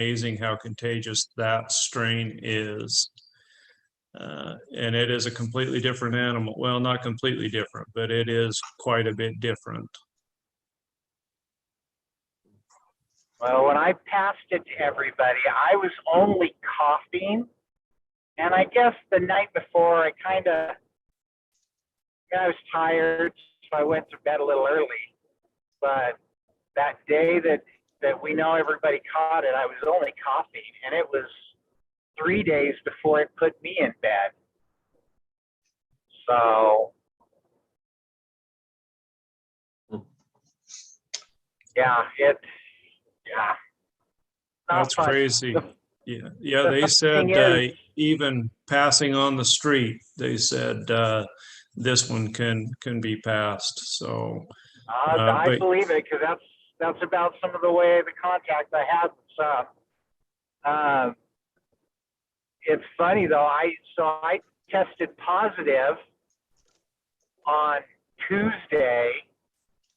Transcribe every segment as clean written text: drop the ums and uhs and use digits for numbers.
amazing how contagious that strain is. And it is a completely different animal. Well, not completely different, but it is quite a bit different. Well, when I passed it to everybody, I was only coughing. And I guess the night before, I was tired, so I went to bed a little early. But that day that we know everybody caught it, I was only coughing. And it was 3 days before it put me in bed. So, yeah. That's crazy. Yeah. They said even passing on the street, they said this one can be passed. So I believe it, because that's about some of the way the contact I had with some. It's funny though. I tested positive on Tuesday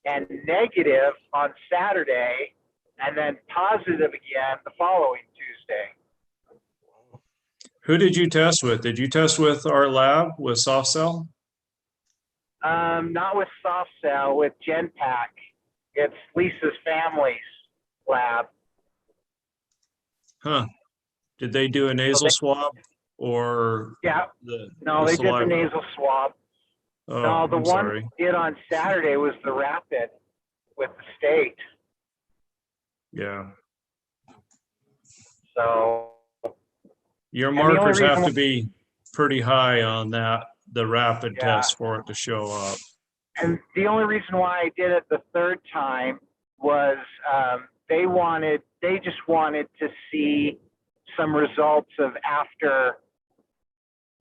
and negative on Saturday, and then positive again the following Tuesday. Who did you test with? Did you test with our lab with Soft Cell? Not with Soft Cell, with Genpack. It's Lisa's family's lab. Huh. Did they do a nasal swab or? Yeah. They did the nasal swab. Oh, No, the I'm one sorry. we did on Saturday was the rapid with the state. Yeah. So your markers have to be pretty high on that, the rapid test, for it to show up. And the only reason why I did it the third time was they just wanted to see some results of after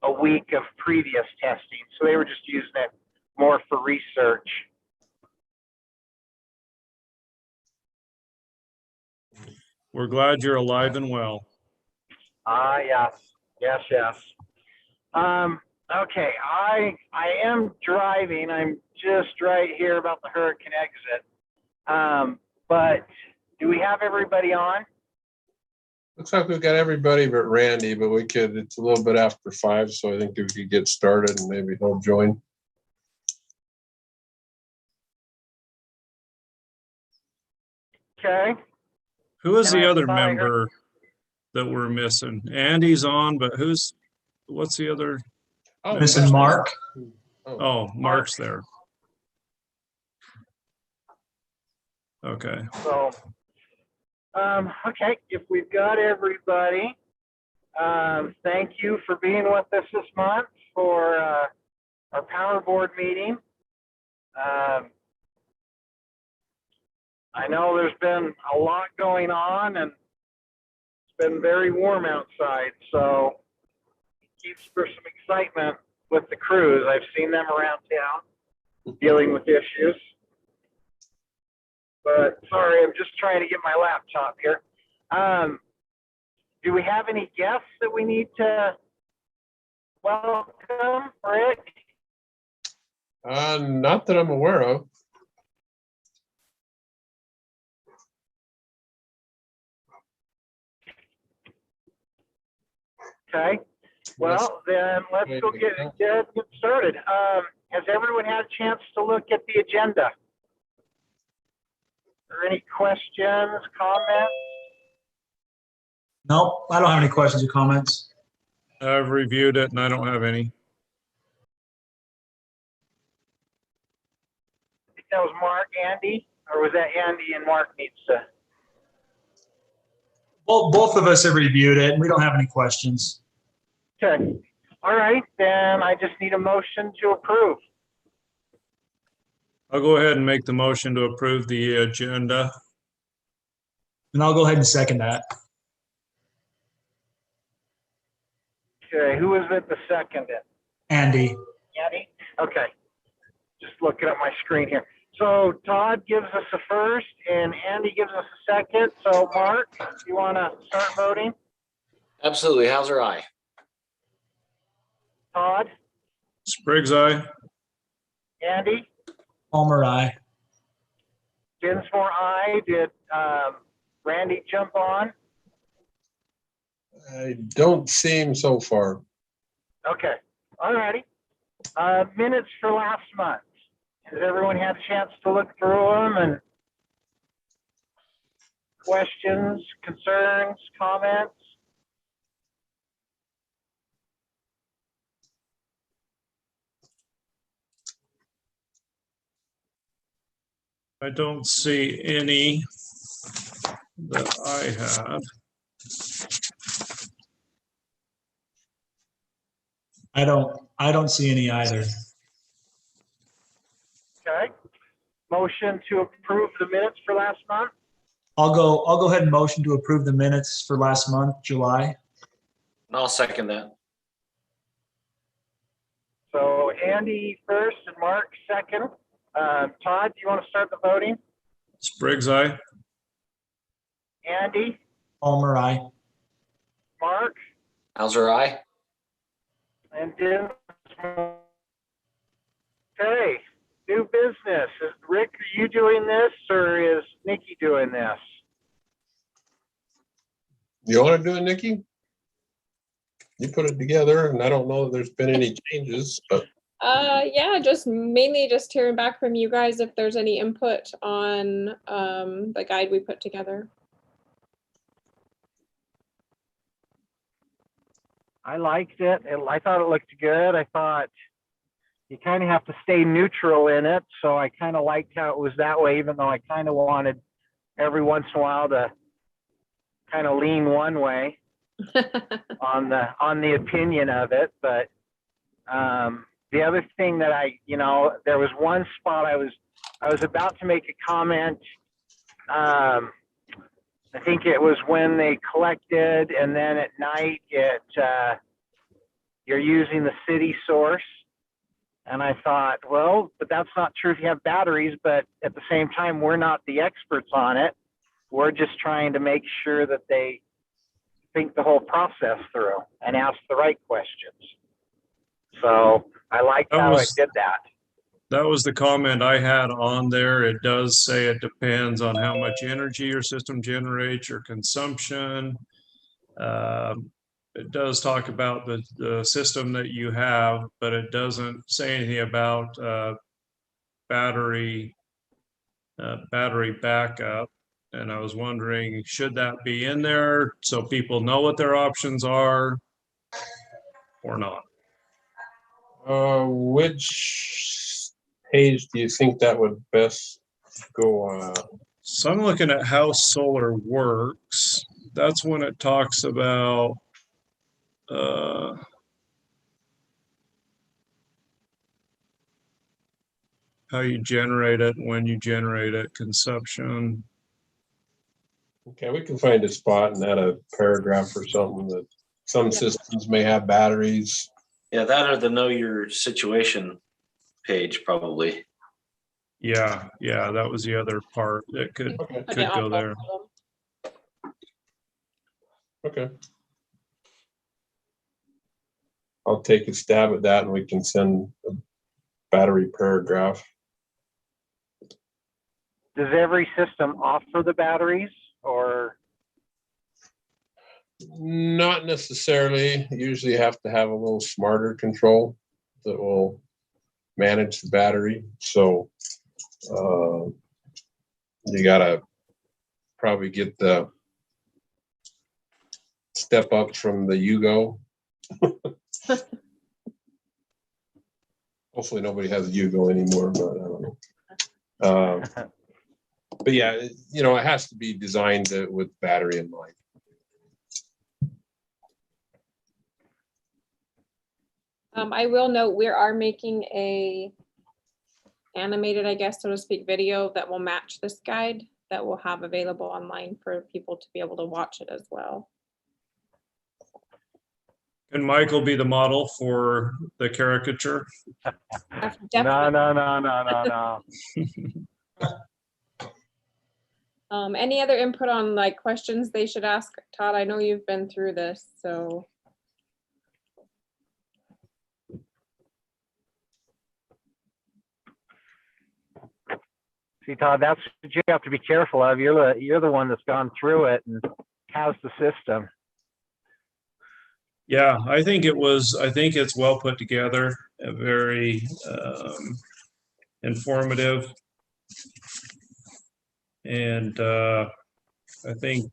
a week of previous testing. So they were just using it more for research. We're glad you're alive and well. Yes. Okay, I am driving. I'm just right here about the hurricane exit. But do we have everybody on? Looks like we've got everybody but Randy, but it's a little bit after 5, so I think we could get started and maybe he'll join. Okay. Who is the other member that we're missing? Andy's on, but what's the other? Oh, missing Mark. Oh, Mark's there. Okay. So, okay, if we've got everybody, thank you for being with us this month for our Power Board meeting. I know there's been a lot going on, and it's been very warm outside, so it keeps for some excitement with the crews. I've seen them around town dealing with issues. But sorry, I'm just trying to get my laptop here. Do we have any guests that we need to welcome, Rick? Not that I'm aware of. Okay. Well, then let's go get started. Has everyone had a chance to look at the agenda? Are there any questions, comments? Nope, I don't have any questions or comments. I've reviewed it and I don't have any. I think that was Mark, Andy, or was that Andy and Mark needs to? Well, both of us have reviewed it and we don't have any questions. Okay. All right, then I just need a motion to approve. I'll go ahead and make the motion to approve the agenda. And I'll go ahead and second that. Okay, who is it the second? Andy. Andy? Okay. Just looking at my screen here. So Todd gives us a first and Andy gives us a second. So Mark, you want to start voting? Absolutely. Hauser, aye. Todd? Spriggs, aye. Andy? Palmer, aye. Dinsmore, aye. Did Randy jump on? I don't see him so far. Okay, all righty. Minutes for last month. Has everyone had a chance to look through them and questions, concerns, comments? I don't see any that I had. I don't see any either. Okay. Motion to approve the minutes for last month. I'll go ahead and motion to approve the minutes for last month, July. And I'll second that. So Andy first and Mark second. Todd, do you want to start the voting? Spriggs, aye. Andy, Palmer, aye. Mark, Hauser, aye. and Dennis. Okay, new business. Rick, are you doing this or is Nikki doing this? You want to do it, Nikki? You put it together, and I don't know that there's been any changes, but Yeah, just mainly just hearing back from you guys if there's any input on the guide we put together. I liked it. I thought it looked good. I thought you kind of have to stay neutral in it. So I kind of liked how it was that way, even though I kind of wanted every once in a while to kind of lean one way on the opinion of it. But the other thing that there was one spot I was about to make a comment. I think it was when they collected, and then at night you're using the city source. And I thought, well, but that's not true if you have batteries, but at the same time, we're not the experts on it. We're just trying to make sure that they think the whole process through and ask the right questions. So I liked how it did that. That was the comment I had on there. It does say it depends on how much energy your system generates, your consumption. It does talk about the system that you have, but it doesn't say anything about battery backup. And I was wondering, should that be in there so people know what their options are or not? which page do you think that would best go on? So I'm looking at how solar works. That's when it talks about how you generate it, when you generate it, consumption. Okay, we can find a spot and add a paragraph or something that some systems may have batteries. Yeah, that or the know your situation page probably. Yeah, that was the other part that could Okay. Okay, go there. Okay. I'll take a stab at that and we can send a battery paragraph. Does every system offer the batteries or? Not necessarily. Usually you have to have a little smarter control that will manage the battery. So you gotta probably get the step up from the Yugo. Hopefully nobody has a Yugo anymore, but I don't know. But yeah, it has to be designed with battery in mind. I will note we are making a animated, I guess, so to speak, video that will match this guide that we'll have available online for people to be able to watch it as well. Can Michael be the model for the caricature? No. Any other input on like questions they should ask? Todd, I know you've been through this, so. See, Todd, that's what you have to be careful of. You're the one that's gone through it and has the system. Yeah, I think it's well put together, very informative. And I think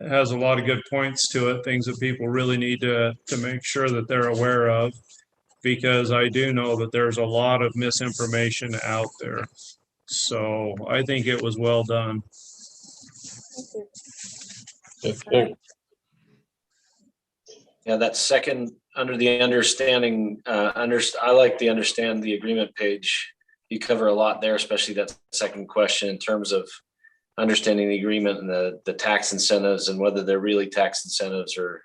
it has a lot of good points to it, things that people really need to make sure that they're aware of, because I do know that there's a lot of misinformation out there. So I think it was well done. Thank you. All right. Yeah, that second, under the understanding, I like the understand the agreement page. You cover a lot there, especially that second question in terms of understanding the agreement and the tax incentives and whether they're really tax incentives or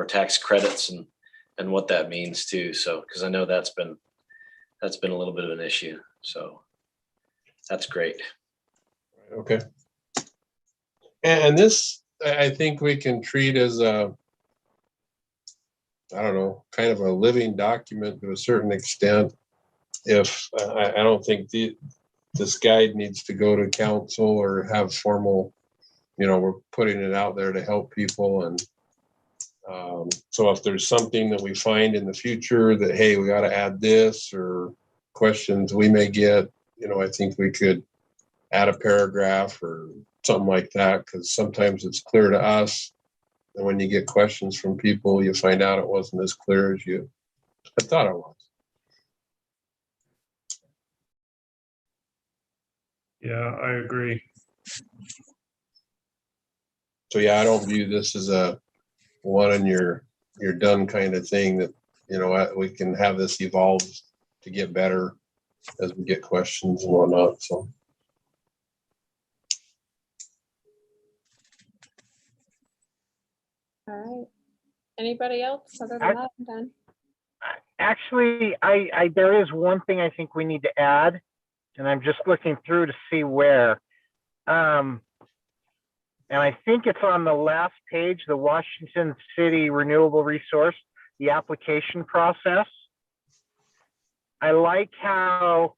tax credits and what that means too. So, because I know that's been a little bit of an issue. So that's great. Okay. And this, I think we can treat as a, I don't know, kind of a living document to a certain extent. If I don't think this guide needs to go to council or have formal, we're putting it out there to help people. And so if there's something that we find in the future that, hey, we got to add this, or questions we may get, I think we could add a paragraph or something like that, because sometimes it's clear to us. And when you get questions from people, you find out it wasn't as clear as you had thought it was. Yeah, I agree. So yeah, I don't view this as a one and you're done kind of thing. That we can have this evolve to get better as we get questions and whatnot. So All right. Anybody else other than that? I'm done. Actually, I there is one thing I think we need to add, and I'm just looking through to see where. And I think it's on the last page, the Washington City Renewable Resource, the application process. I like how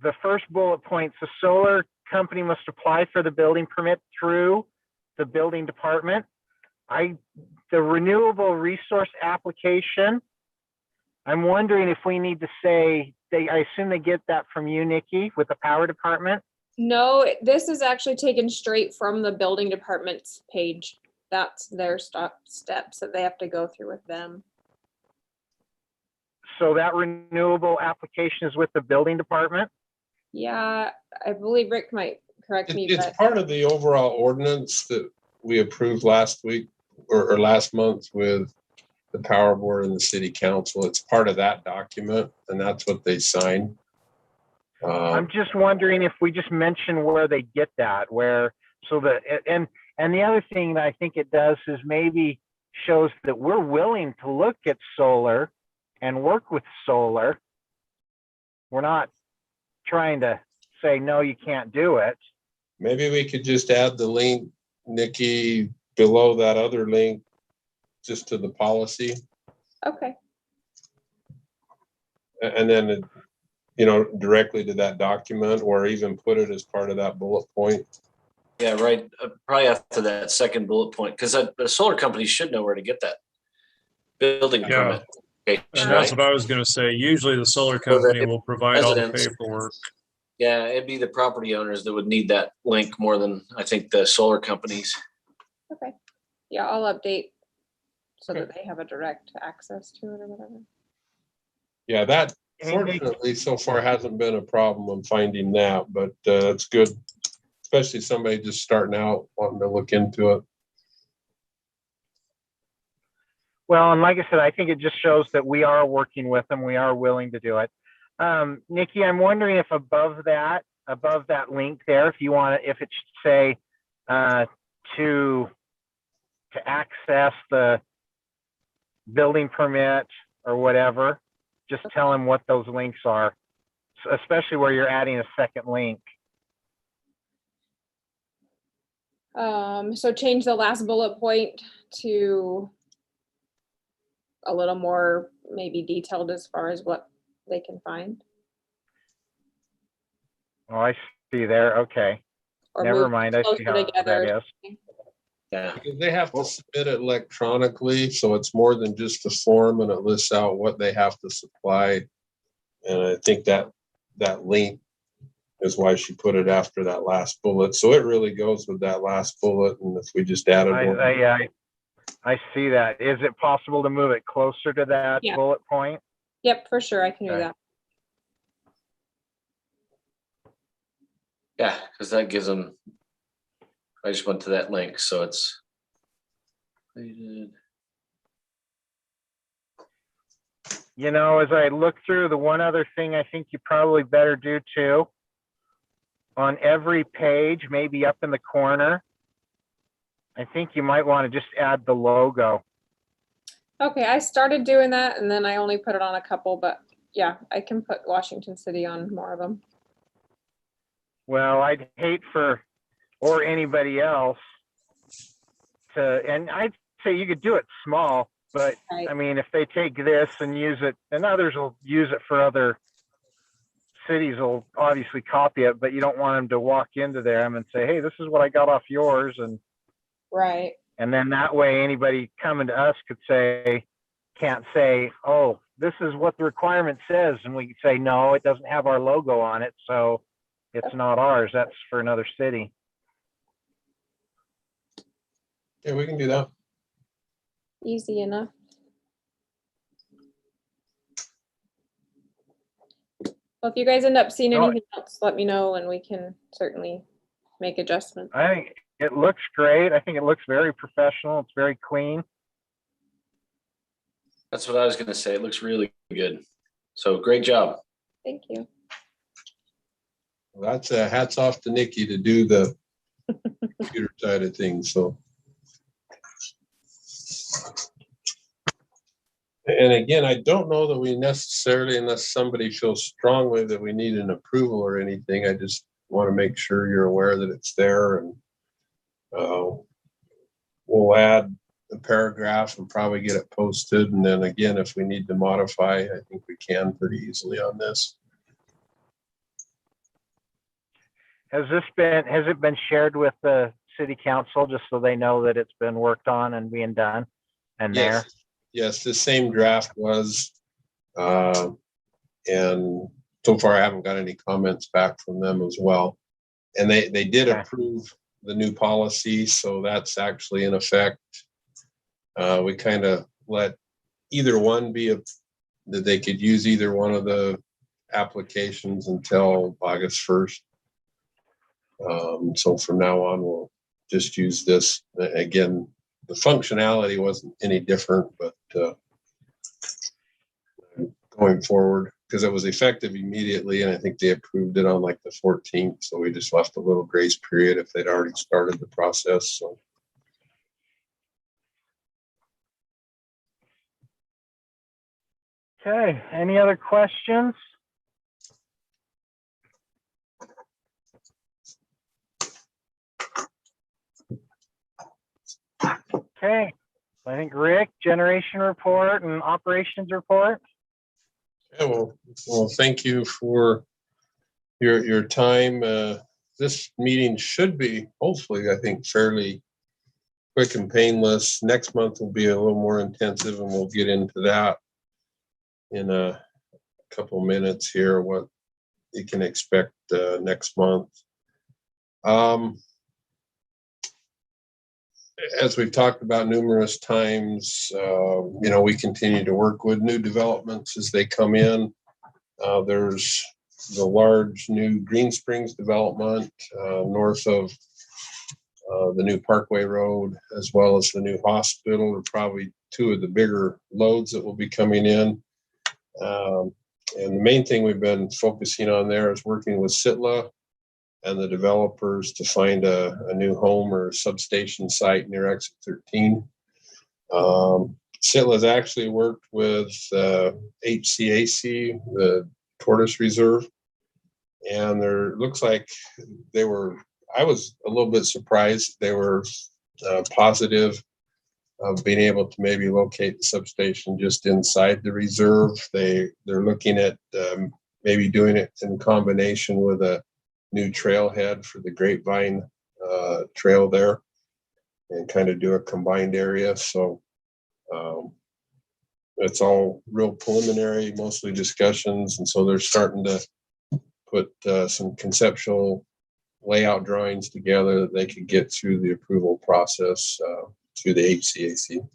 the first bullet point, the solar company must apply for the building permit through the building department. The renewable resource application, I'm wondering if we need to say, I assume they get that from you, Nikki, with the power department? No, this is actually taken straight from the building department's page. That's their steps that they have to go through with them. So that renewable application is with the building department? Yeah, I believe Rick might correct me, it's but part of the overall ordinance that we approved last week or last month with the power board and the city council. It's part of that document, and that's what they sign. I'm just wondering if we just mention where they get that, and the other thing that I think it does is maybe shows that we're willing to look at solar and work with solar. We're not trying to say, no, you can't do it. Maybe we could just add the link, Nikki, below that other link, just to the policy. okay. And then, directly to that document, or even put it as part of that bullet point. Yeah, right. Probably after that second bullet point, because the solar company should know where to get that building Yeah. permit. Okay, And that's what I was going to say. Usually the solar company will provide all the residents. paperwork. Yeah, it'd be the property owners that would need that link more than I think the solar companies. Okay. Yeah, I'll update so that they have a direct access to it or whatever. Yeah, that fortunately so far hasn't been a problem in finding that, but it's good, especially somebody just starting out wanting to look into it. Well, and like I said, I think it just shows that we are working with them. We are willing to do it. Nikki, I'm wondering if above that link there, if you want to, if it should say to access the building permit or whatever, just tell them what those links are, especially where you're adding a second link. So change the last bullet point to a little more maybe detailed as far as what they can find. Oh, I see there. Okay. Or Never move mind. I see closer how together or that is. something. Yeah, Because they have to submit it electronically, so it's more than just a form, and it lists out what they have to supply. And I think that link is why she put it after that last bullet. So it really goes with that last bullet, and if we just added one. I see that. Is it possible to move it closer to that Yeah. bullet point? Yep, for sure, I can do Okay. that. yeah, because that gives them, I just went to that link, so it's. You know, as I look through, the one other thing I think you probably better do too, on every page, maybe up in the corner, I think you might want to just add the logo. Okay, I started doing that and then I only put it on a couple, but yeah, I can put Washington City on more of them. Well, I'd hate for, or anybody else to, and I'd say you could do it small, but Right. I mean, if they take this and use it, and others will use it for other cities will obviously copy it, but you don't want them to walk into them and say, hey, this is what I got off yours. Right. And then that way anybody coming to us can't say, oh, this is what the requirement says. And we could say, no, it doesn't have our logo on it. So it's not ours. That's for another city. Yeah, we can do that. Easy enough. Well, if you guys end up seeing No, anything else, let me know and we can certainly make adjustments. I think it looks great. I think it looks very professional. It's very clean. That's what I was gonna say. It looks really good. So great job. Thank you. Well, that's hats off to Nikki to do the computer side of things. So. And again, I don't know that we necessarily, unless somebody feels strongly that we need an approval or anything, I just want to make sure you're aware that it's there, and we'll add a paragraph and probably get it posted. And then again, if we need to modify, I think we can pretty easily on this. Has it been shared with the city council just so they know that it's been worked on and being done and there? Yes, the same draft was, and so far I haven't got any comments back from them as well. And they did Okay. approve the new policy, so that's actually in effect. We kind of let either one be that they could use either one of the applications until August 1st. So from now on, we'll just use this. Again, the functionality wasn't any different, but going forward, because it was effective immediately, and I think they approved it on like the 14th. So we just left a little grace period if they'd already started the process. So. Okay, any other questions? Okay, I think Rick, generation report and operations report. Yeah, well, thank you for your time. This meeting should be, hopefully, I think, fairly quick and painless. Next month will be a little more intensive, and we'll get into that in a couple minutes here, what you can expect next month. As we've talked about numerous times, we continue to work with new developments as they come in. There's the large new Green Springs development north of the new Parkway Road, as well as the new hospital, are probably two of the bigger loads that will be coming in. And the main thing we've been focusing on there is working with Sitla and the developers to find a new home or substation site near Exit 13. Sitla's actually worked with HCAC, the Tortoise Reserve, and there looks like I was a little bit surprised they were positive of being able to maybe locate the substation just inside the reserve. They're looking at maybe doing it in combination with a new trailhead for the Grapevine Trail there. and kind of do a combined area. So it's all real preliminary, mostly discussions. And so they're starting to put some conceptual layout drawings together that they could get through the approval process through the HCAC.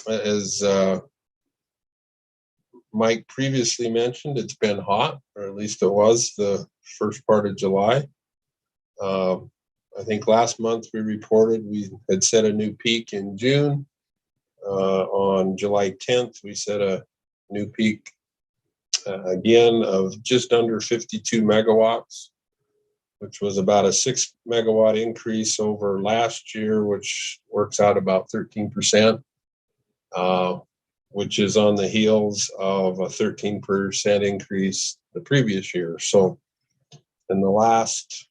As Mike previously mentioned, it's been hot, or at least it was the first part of July. I think last month we reported we had set a new peak in June. On July 10th, we set a new peak again of just under 52 megawatts, which was about a 6 megawatt increase over last year, which works out about 13%, which is on the heels of a 13% increase the previous year. So in the last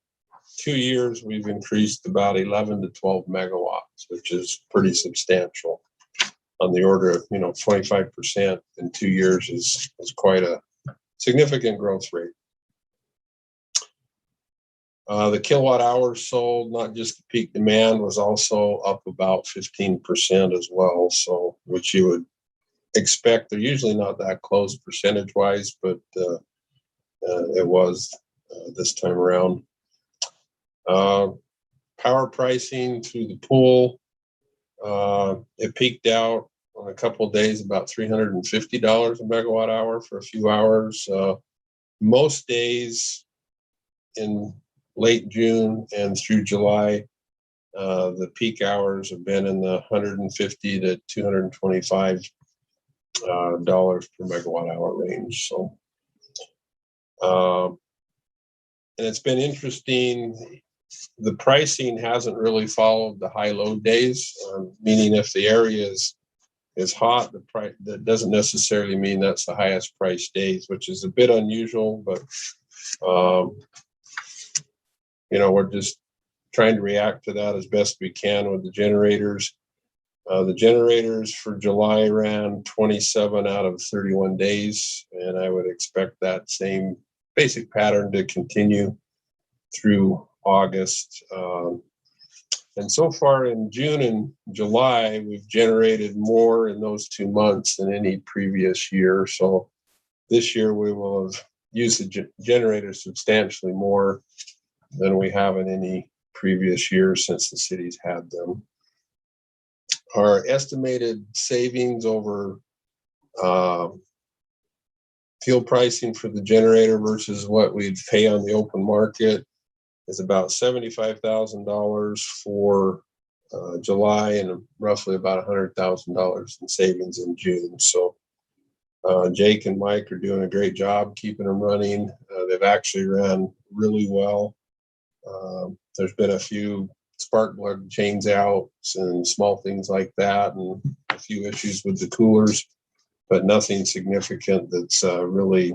2 years, we've increased about 11 to 12 megawatts, which is pretty substantial. On the order of 25% in 2 years is quite a significant growth rate. The kilowatt hours sold, not just the peak demand, was also up about 15% as well. So, which you would expect. They're usually not that close percentage wise, but it was this time around. Power pricing through the pool, it peaked out on a couple of days about $350 a megawatt hour for a few hours. Most days in late June and through July, the peak hours have been in the $150 to $225 per megawatt hour range. So, and it's been interesting. The pricing hasn't really followed the high load days, meaning if the area is hot, the price, that doesn't necessarily mean that's the highest price days, which is a bit unusual, but we're just trying to react to that as best we can with the generators. The generators for July ran 27 out of 31 days, and I would expect that same basic pattern to continue through August. And so far in June and July, we've generated more in those 2 months than any previous year. So this year we will have used the generators substantially more than we have in any previous year since the city's had them. Our estimated savings over fuel pricing for the generator versus what we'd pay on the open market is about $75,000 for July and roughly about $100,000 in savings in June. So Jake and Mike are doing a great job keeping them running. They've actually ran really well. There's been a few spark plug change outs and small things like that, and a few issues with the coolers, but nothing significant that's really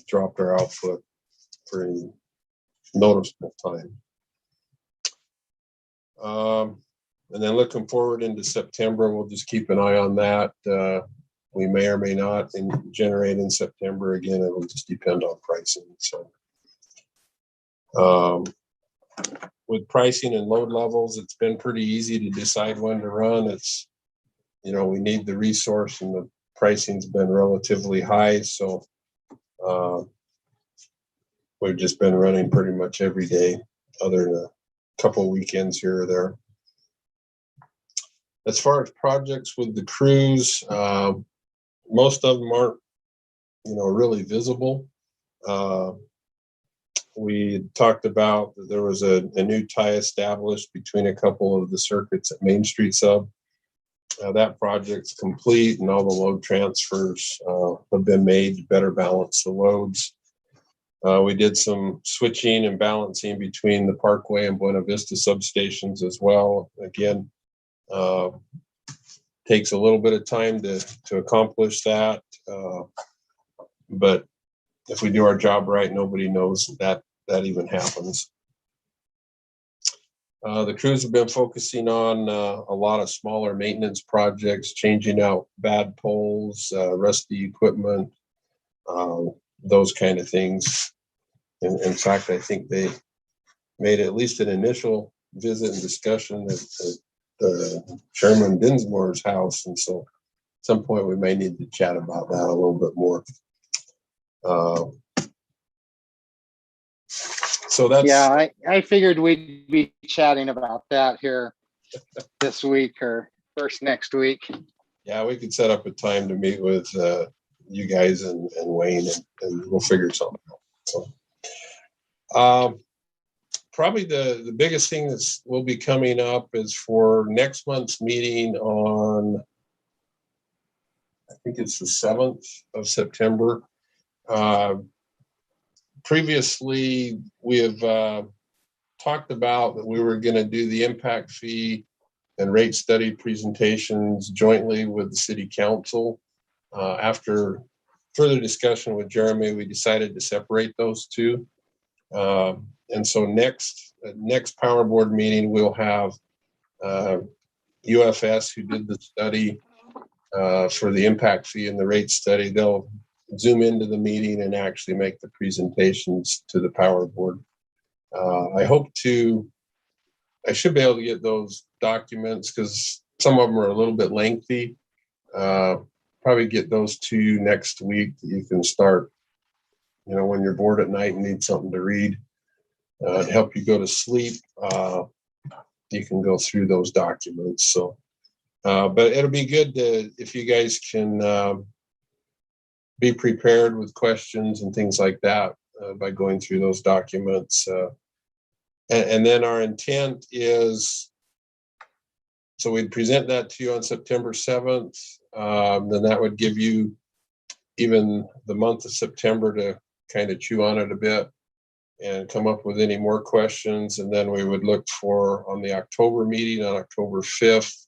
dropped our output for any noticeable time. And then looking forward into September, we'll just keep an eye on that. We may or may not generate in September. Again, it will just depend on pricing. So with pricing and load levels, it's been pretty easy to decide when to run. It's, we need the resource, and the pricing's been relatively high. So we've just been running pretty much every day, other than a couple weekends here or there. As far as projects with the crews, most of them aren't, really visible. We talked about that there was a new tie established between a couple of the circuits at Main Street Sub. That project's complete, and all the load transfers have been made to better balance the loads. We did some switching and balancing between the Parkway and Buena Vista substations as well. Again, takes a little bit of time to accomplish that. But if we do our job right, nobody knows that even happens. The crews have been focusing on a lot of smaller maintenance projects, changing out bad poles, rusty equipment, those kind of things. In fact, I think they made at least an initial visit and discussion at Chairman Dinsmore's house. And so at some point we may need to chat about that a little bit more. So that's, Yeah, I figured we'd be chatting about that here this week or first next week. yeah, we could set up a time to meet with you guys and Wayne, and we'll figure something out. So, probably the biggest thing that will be coming up is for next month's meeting on, I think it's the 7th of September. Previously, we have talked about that we were going to do the impact fee and rate study presentations jointly with the city council. After further discussion with Jeremy, we decided to separate those two. And so next Power Board meeting, we'll have UFS, who did the study for the impact fee and the rate study. They'll zoom into the meeting and actually make the presentations to the Power Board. I should be able to get those documents because some of them are a little bit lengthy. Probably get those to you next week. You can start, when you're bored at night and need something to read to help you go to sleep. You can go through those documents. So, but it'll be good if you guys can be prepared with questions and things like that by going through those documents. And then our intent is, so we'd present that to you on September 7th. Then that would give you even the month of September to kind of chew on it a bit and come up with any more questions. And then we would look for on the October meeting on October 5th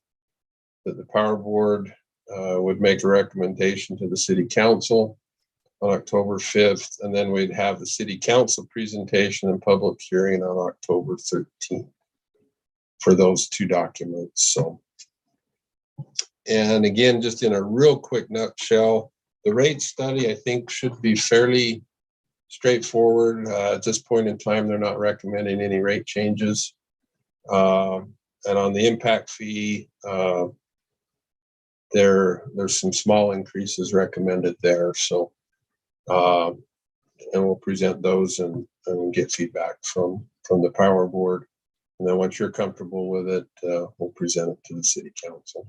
that the Power Board would make a recommendation to the City Council on October 5th. And then we'd have the City Council presentation and public hearing on October 13th for those two documents. So, and again, just in a real quick nutshell, the rate study, I think, should be fairly straightforward. At this point in time, they're not recommending any rate changes. And on the impact fee, there's some small increases recommended there. So, and we'll present those and get feedback from the Power Board. And then once you're comfortable with it, we'll present it to the City Council.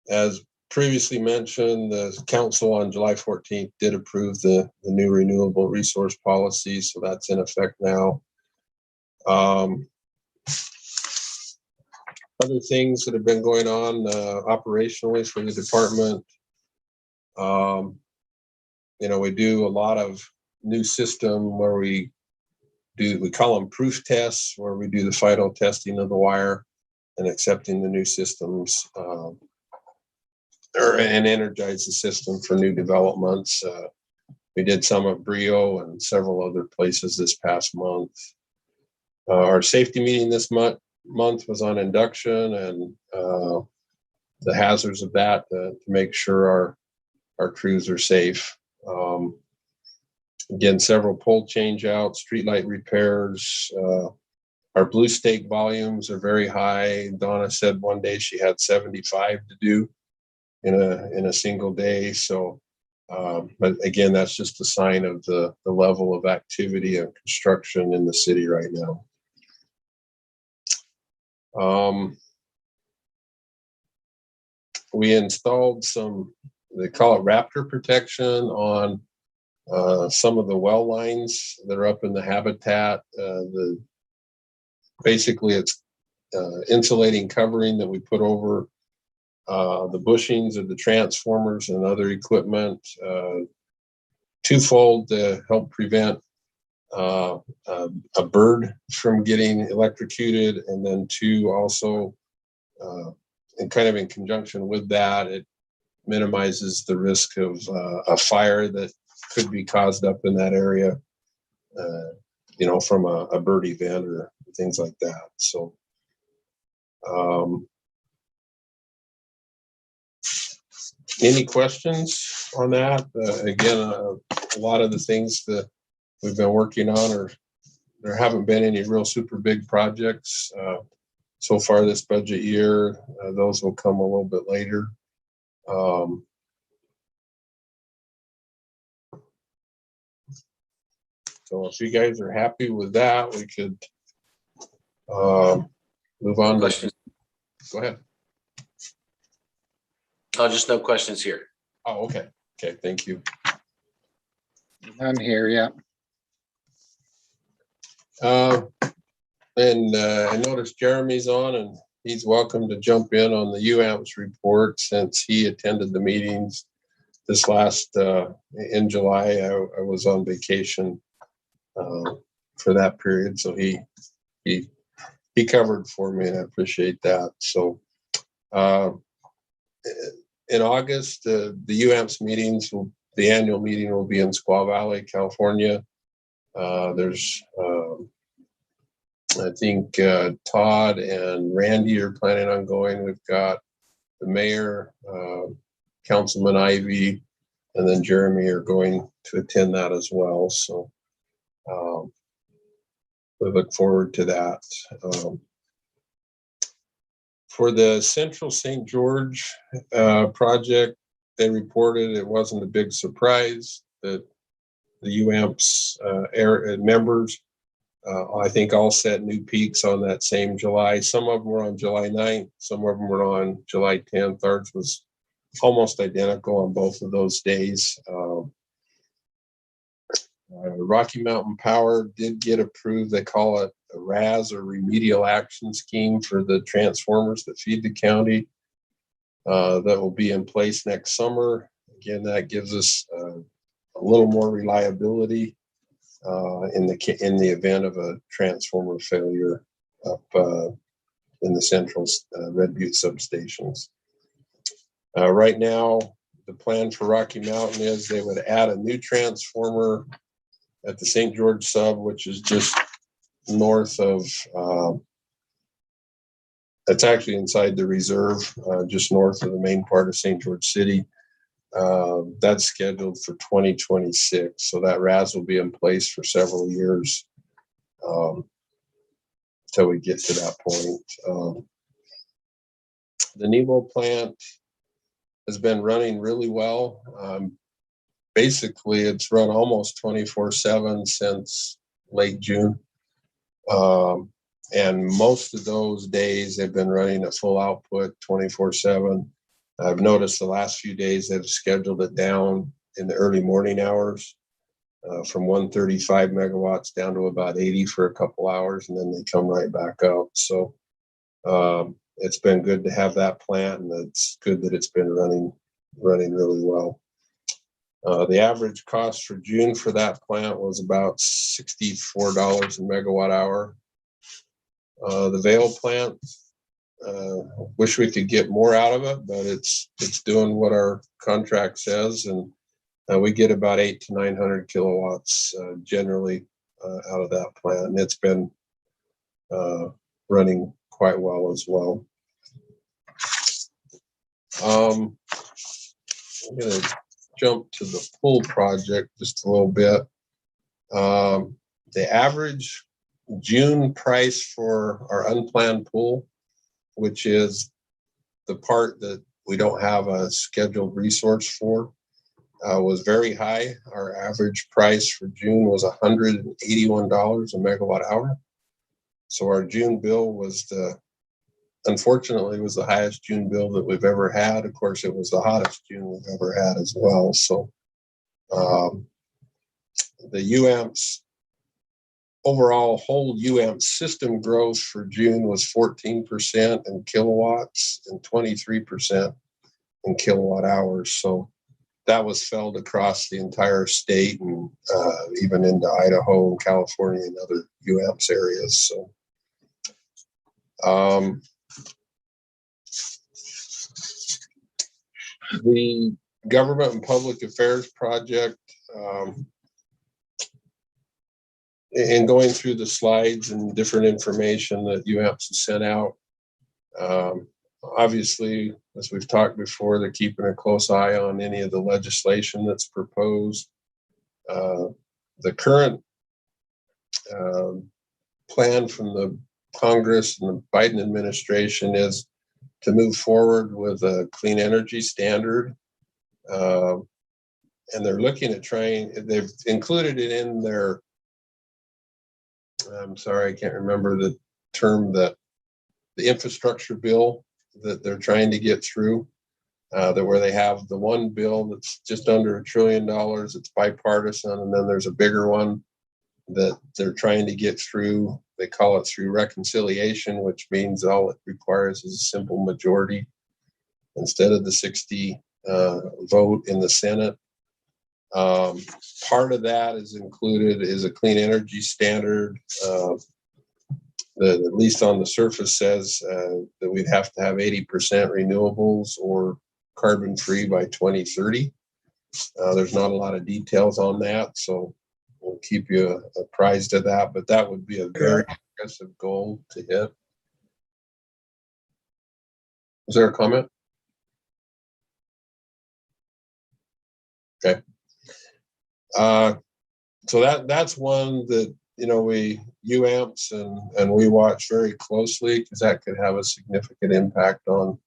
As previously mentioned, the council on July 14th did approve the new renewable resource policy, so that's in effect now. Other things that have been going on operationally for the department, we do a lot of new system where we call them proof tests, where we do the final testing of the wire and accepting the new systems. And energize the system for new developments. We did some at Brio and several other places this past month. Our safety meeting this month was on induction and the hazards of that to make sure our crews are safe. Again, several pole change outs, streetlight repairs. Our blue stake volumes are very high. Donna said one day she had 75 to do in a single day. So, but again, that's just a sign of the level of activity and construction in the city right now. We installed some, they call it Raptor protection on some of the well lines that are up in the habitat. Basically it's insulating covering that we put over the bushings of the transformers and other equipment, twofold to help prevent a bird from getting electrocuted, and then two, also and kind of in conjunction with that, it minimizes the risk of a fire that could be caused up in that area, from a bird event or things like that. So any questions on that? Again, a lot of the things, the we've been working on, or there haven't been any real super big projects so far this budget year. Those will come a little bit later. So if you guys are happy with that, we could move on. Questions? Go ahead. Oh, just no questions here. Oh, okay. Okay, thank you. None here, yeah. And I noticed Jeremy's on, and he's welcome to jump in on the UAMPS report since he attended the meetings this last in July. I was on vacation for that period, so he covered for me, and I appreciate that. So in August, the UAMPS meetings the annual meeting will be in Squaw Valley, California. There's I think Todd and Randy are planning on going. We've got the mayor, Councilman Ivy, and then Jeremy are going to attend that as well. So we look forward to that. For the Central St. George project, they reported it wasn't a big surprise that the UAMPS members, I think, all set new peaks on that same July. Some of them were on July 9th, some of them were on July 10th. Ours was almost identical on both of those days. Rocky Mountain Power did get approved. They call it a RAS, or Remedial Action Scheme, for the transformers that feed the county. That will be in place next summer. Again, that gives us a little more reliability in the event of a transformer failure up in the central Red Butte substations. Right now, the plan for Rocky Mountain is they would add a new transformer at the St. George sub, which is just north of, it's actually inside the reserve, just north of the main part of St. George City. That's scheduled for 2026. So that RAS will be in place for several years until we get to that point. The Nebo plant has been running really well. Basically, it's run almost 24/7 since late June. And most of those days they've been running at full output 24/7. I've noticed the last few days they've scheduled it down in the early morning hours from 135 megawatts down to about 80 for a couple hours, and then they come right back up. So it's been good to have that plant, and it's good that it's been running really well. The average cost for June for that plant was about $64 a megawatt hour. The Vail plant, wish we could get more out of it, but it's doing what our contract says, and we get about 800 to 900 kilowatts generally out of that plant, and it's been running quite well as well. I'm going to jump to the pool project just a little bit. The average June price for our unplanned pool, which is the part that we don't have a scheduled resource for, was very high. Our average price for June was $181 a megawatt hour. So our June bill was unfortunately, was the highest June bill that we've ever had. Of course, it was the hottest June we've ever had as well. So the UAMPS, overall whole UAMPS system growth for June was 14% in kilowatts and 23% in kilowatt hours. So that was felt across the entire state and even into Idaho and California and other UAMPS areas. So the Government and Public Affairs project, in going through the slides and different information that UAMPS has sent out, obviously, as we've talked before, they're keeping a close eye on any of the legislation that's proposed. The current plan from the Congress and the Biden administration is to move forward with a clean energy standard. And they're looking at they've included it in their, I'm sorry, I can't remember the term, that the infrastructure bill that they're trying to get through, that where they have the one bill that's just under $1 trillion, it's bipartisan, and then there's a bigger one that they're trying to get through. They call it through reconciliation, which means all it requires is a simple majority instead of the 60 vote in the Senate. Part of that is included is a clean energy standard that, at least on the surface, says that we'd have to have 80% renewables or carbon free by 2030. There's not a lot of details on that, so we'll keep you apprised of that, but that would be a very aggressive goal to hit. Is there a comment? Okay. So that's one that, we UAMPS and we watch very closely, because that could have a significant impact on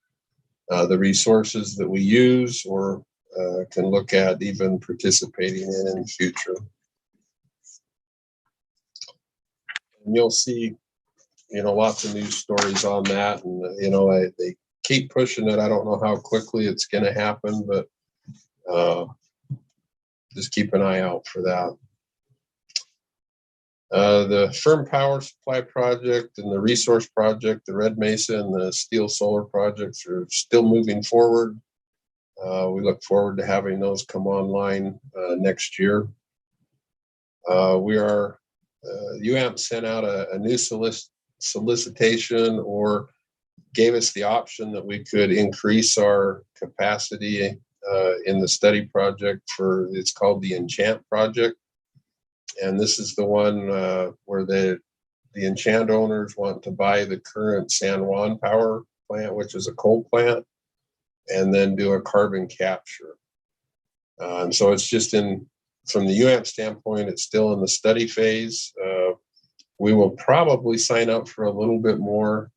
the resources that we use, or can look at even participating in the future. And you'll see, lots of news stories on that, and they keep pushing it. I don't know how quickly it's going to happen, but just keep an eye out for that. The firm power supply project and the resource project, the Red Mesa and the Steel Solar projects, are still moving forward. We look forward to having those come online next year. UAMP sent out a new solicitation, or gave us the option that we could increase our capacity in the study project it's called the Enchant project. And this is the one where the Enchant owners want to buy the current San Juan power plant, which is a coal plant, and then do a carbon capture. And so it's just from the UAMP standpoint, it's still in the study phase. We will probably sign up for a little bit more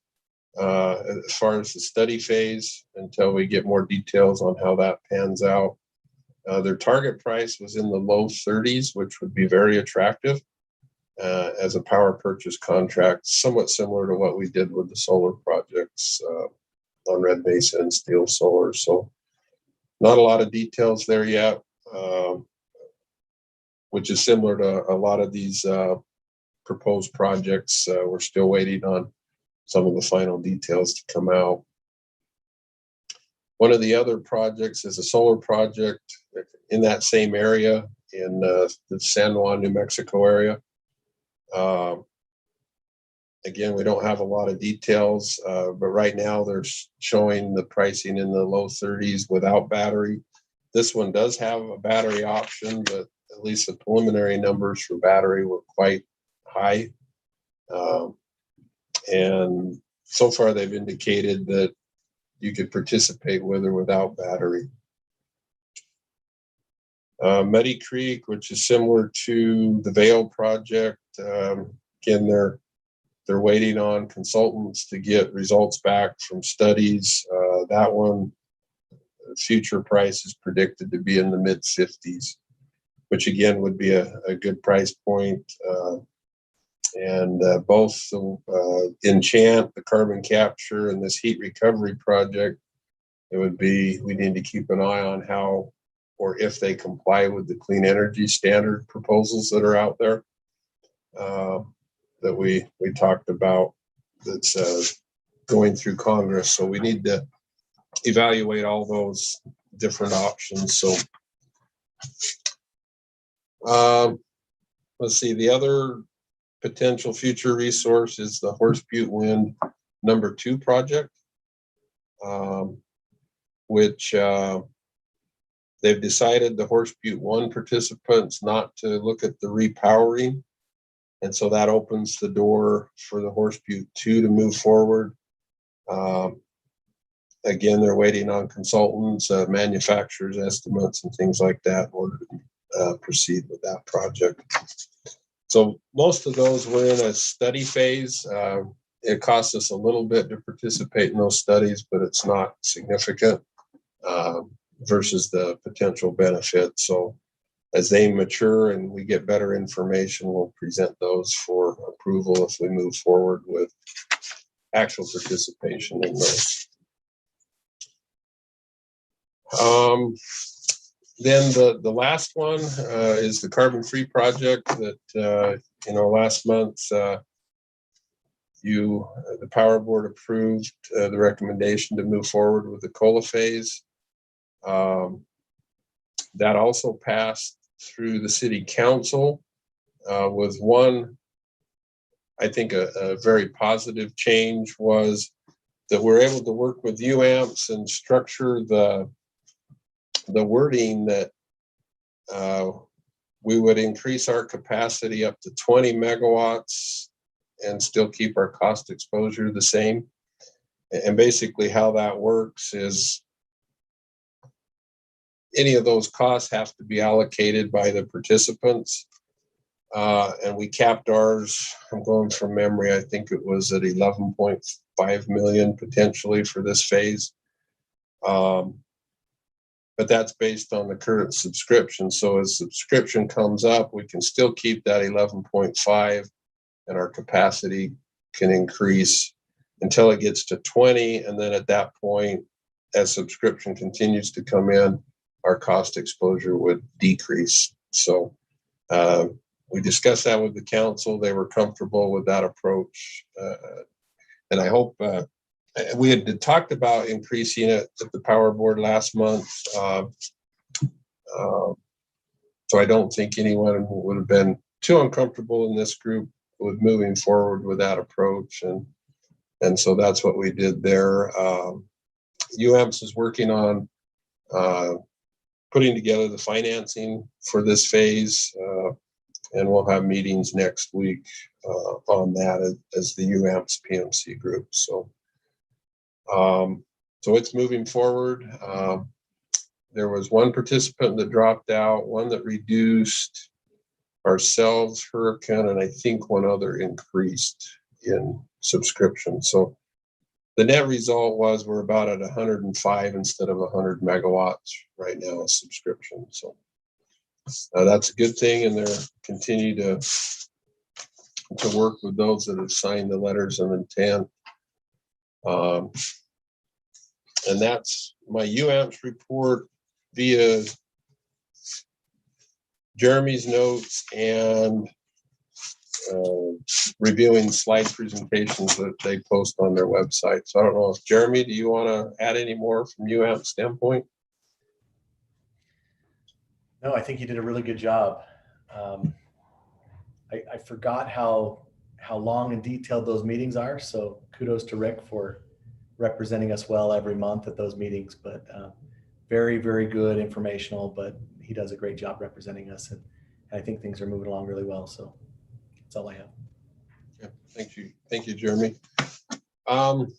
as far as the study phase until we get more details on how that pans out. Their target price was in the low 30s, which would be very attractive as a power purchase contract, somewhat similar to what we did with the solar projects on Red Mesa and Steel Solar. So not a lot of details there yet, which is similar to a lot of these proposed projects. We're still waiting on some of the final details to come out. One of the other projects is a solar project in that same area, in the San Juan, New Mexico area. Again, we don't have a lot of details, but right now they're showing the pricing in the low 30s without battery. This one does have a battery option, but at least the preliminary numbers for battery were quite high. And so far they've indicated that you could participate with or without battery. Muddy Creek, which is similar to the Vail project, again, they're waiting on consultants to get results back from studies. That one, future price is predicted to be in the mid 50s, which again would be a good price point. And both Enchant, the carbon capture, and this heat recovery project, we need to keep an eye on how or if they comply with the clean energy standard proposals that are out there that we talked about, that's going through Congress. So we need to evaluate all those different options. So let's see, the other potential future resource is the Horse Butte Wind number 2 project, which they've decided the Horse Butte 1 participants not to look at the repowering. And so that opens the door for the Horse Butte 2 to move forward. Again, they're waiting on consultants, manufacturers' estimates, and things like that in order to proceed with that project. So most of those were in a study phase. It costs us a little bit to participate in those studies, but it's not significant versus the potential benefit. So as they mature and we get better information, we'll present those for approval if we move forward with actual participation in those. Then the last one is the carbon-free project that, last month, the Power Board approved the recommendation to move forward with the COLA phase. That also passed through the city council with one, I think a very positive change was that we're able to work with UAMPS and structure the wording that we would increase our capacity up to 20 megawatts and still keep our cost exposure the same. And basically how that works is any of those costs have to be allocated by the participants. And we capped ours, I'm going from memory, I think it was at 11.5 million potentially for this phase. But that's based on the current subscription. So as subscription comes up, we can still keep that 11.5 and our capacity can increase until it gets to 20. And then at that point, as subscription continues to come in, our cost exposure would decrease. So we discussed that with the council. They were comfortable with that approach. And I hope we had talked about increasing it at the Power Board last month. So I don't think anyone would have been too uncomfortable in this group with moving forward with that approach. And so that's what we did there. UAMPS is working on putting together the financing for this phase. And we'll have meetings next week on that as the UAMPS PMC group. So it's moving forward. There was one participant that dropped out, one that reduced, ourselves, Hurricane, and I think one other increased in subscription. So the net result was we're about at 105 instead of 100 megawatts right now as subscription. So that's a good thing, and they're continue to work with those that have signed the letters of intent. And that's my UAMPS report via Jeremy's notes and reviewing slide presentations that they post on their website. So I don't know if Jeremy, do you want to add any more from UAMPS standpoint? No, I think you did a really good job. I forgot how long and detailed those meetings are. So kudos to Rick for representing us well every month at those meetings, but very, very good, informational, but he does a great job representing us. And I think things are moving along really well. So that's all I have. Yeah, thank you, Jeremy. And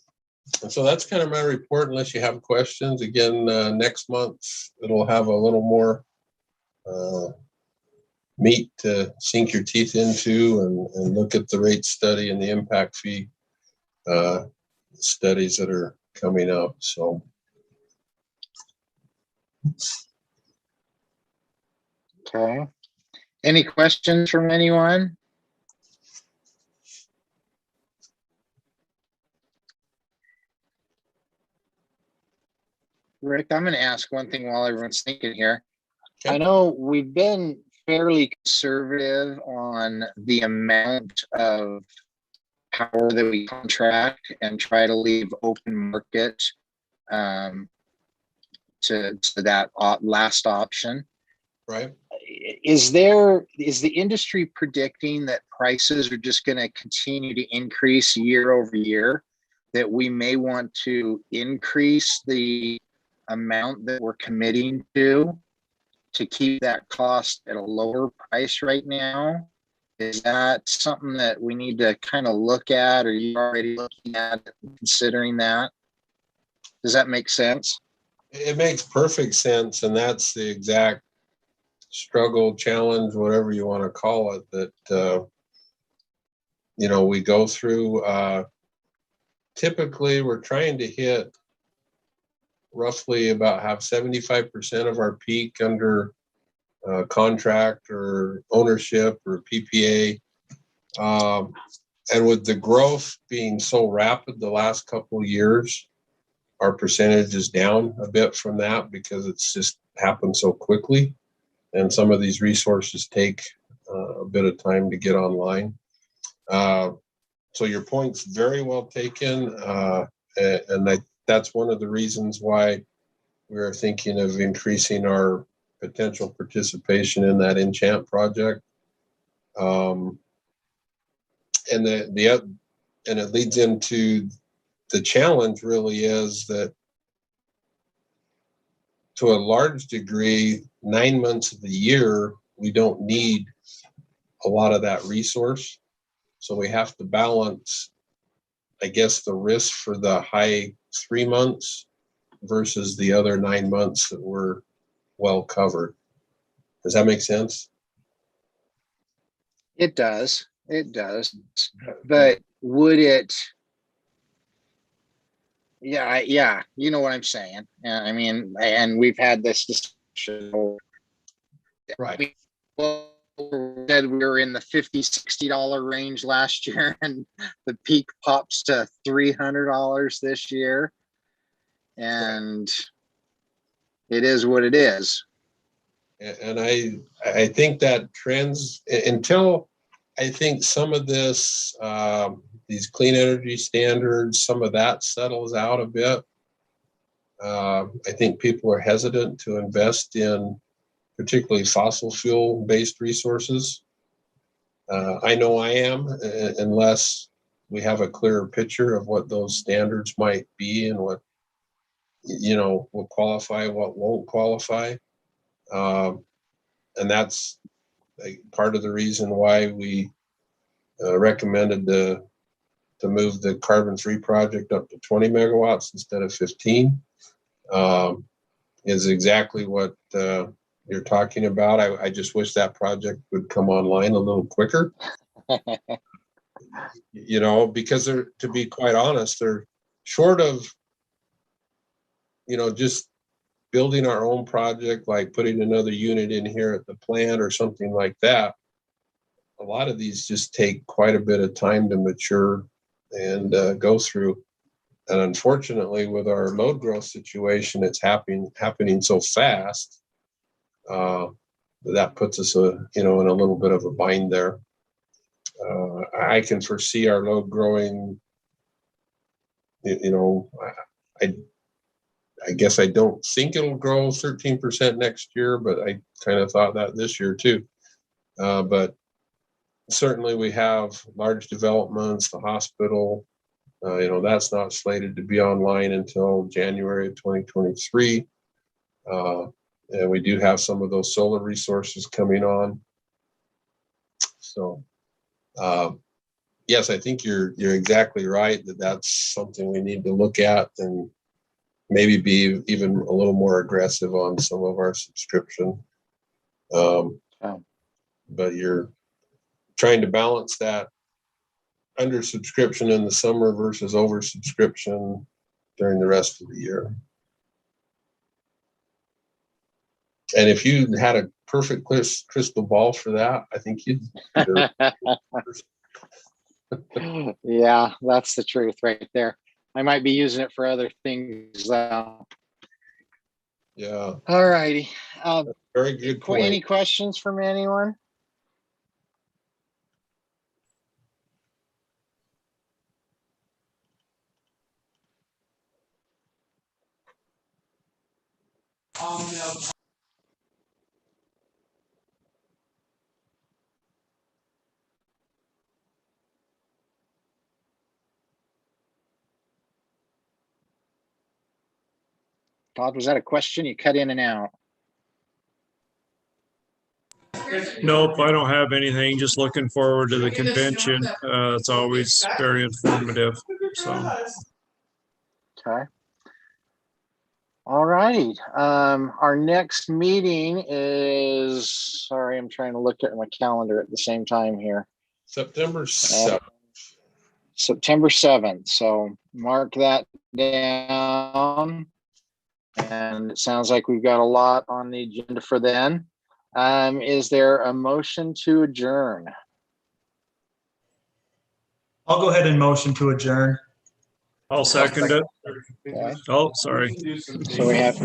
so that's kind of my report, unless you have questions. Again, next month, it'll have a little more meat to sink your teeth into and look at the rate study and the impact fee studies that are coming up. So Okay. Any questions from anyone? Rick, I'm going to ask one thing while everyone's thinking here. Okay. I know we've been fairly conservative on the amount of power that we contract and try to leave open market to that last option. right. Is the industry predicting that prices are just going to continue to increase year over year, that we may want to increase the amount that we're committing to keep that cost at a lower price right now? Is that something that we need to kind of look at? Or are you already looking at it and considering that? Does that make sense? It makes perfect sense, and that's the exact struggle, challenge, whatever you want to call it, that, we go through. Typically, we're trying to hit roughly about have 75% of our peak under contract or ownership or PPA. And with the growth being so rapid the last couple of years, our percentage is down a bit from that because it's just happened so quickly. And some of these resources take a bit of time to get online. So your point's very well taken. And that's one of the reasons why we're thinking of increasing our potential participation in that Enchant project. And it leads into the challenge really is that to a large degree, 9 months of the year, we don't need a lot of that resource. So we have to balance, I guess, the risk for the high 3 months versus the other 9 months that we're well covered. Does that make sense? It does. It does. But would it? Yeah. You know what I'm saying. I mean, and we've had this discussion. Right. Well, said we were in the $50-$60 range last year, and the peak pops to $300 this year. And it is what it is. And I think that trends until I think some of this, these clean energy standards, some of that settles out a bit. I think people are hesitant to invest in particularly fossil fuel based resources. I know I am, unless we have a clearer picture of what those standards might be and what, will qualify, what won't qualify. And that's part of the reason why we recommended to move the carbon-free project up to 20 megawatts instead of 15, is exactly what you're talking about. I just wish that project would come online a little quicker. Because to be quite honest, they're short of, just building our own project, like putting another unit in here at the plant or something like that. A lot of these just take quite a bit of time to mature and go through. And unfortunately, with our load growth situation, it's happening so fast. That puts us, in a little bit of a bind there. I can foresee our load growing. I guess I don't think it'll grow 13% next year, but I kind of thought that this year too. But certainly we have large developments, the hospital, that's not slated to be online until January of 2023. And we do have some of those solar resources coming on. So, yes, I think you're exactly right that that's something we need to look at and maybe be even a little more aggressive on some of our subscription. But you're trying to balance that under subscription in the summer versus over subscription during the rest of the year. And if you had a perfect crystal ball for that, I think you'd. Yeah, that's the truth right there. I might be using it for other things though. Yeah. All righty. Very good point. Any questions from anyone? Todd, was that a question? You cut in and out. Nope, I don't have anything. Just looking forward to the convention. It's always very informative. So. Okay. All righty. Our next meeting is, sorry, I'm trying to look at my calendar at the same time here. September 7th. September 7th. So mark that down. And it sounds like we've got a lot on the agenda for then. Is there a motion to adjourn? I'll go ahead and motion to adjourn. I'll second it. Okay. Oh, sorry. So we have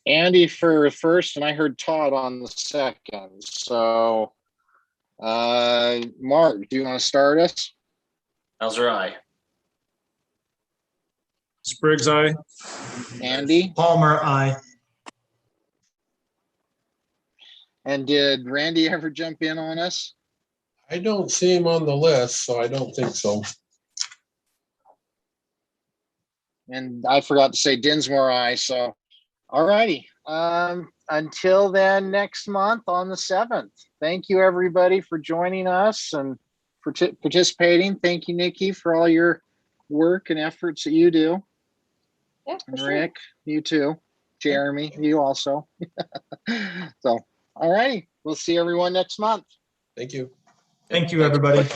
Andy for first, and I heard Todd on the second. So, Mark, do you want to start us? How's eye? Spriggs, aye. Andy? Palmer, aye. And did Randy ever jump in on us? I don't see him on the list, so I don't think so. And I forgot to say Dinsmore, aye. So, all righty. Until then, next month on the 7th. Thank you, everybody, for joining us and for participating. Thank you, Nikki, for all your work and efforts that you do. Yeah, for And sure. Rick, you too. Jeremy, you also. So, all righty. We'll see everyone next month. Thank you. Thank you, everybody.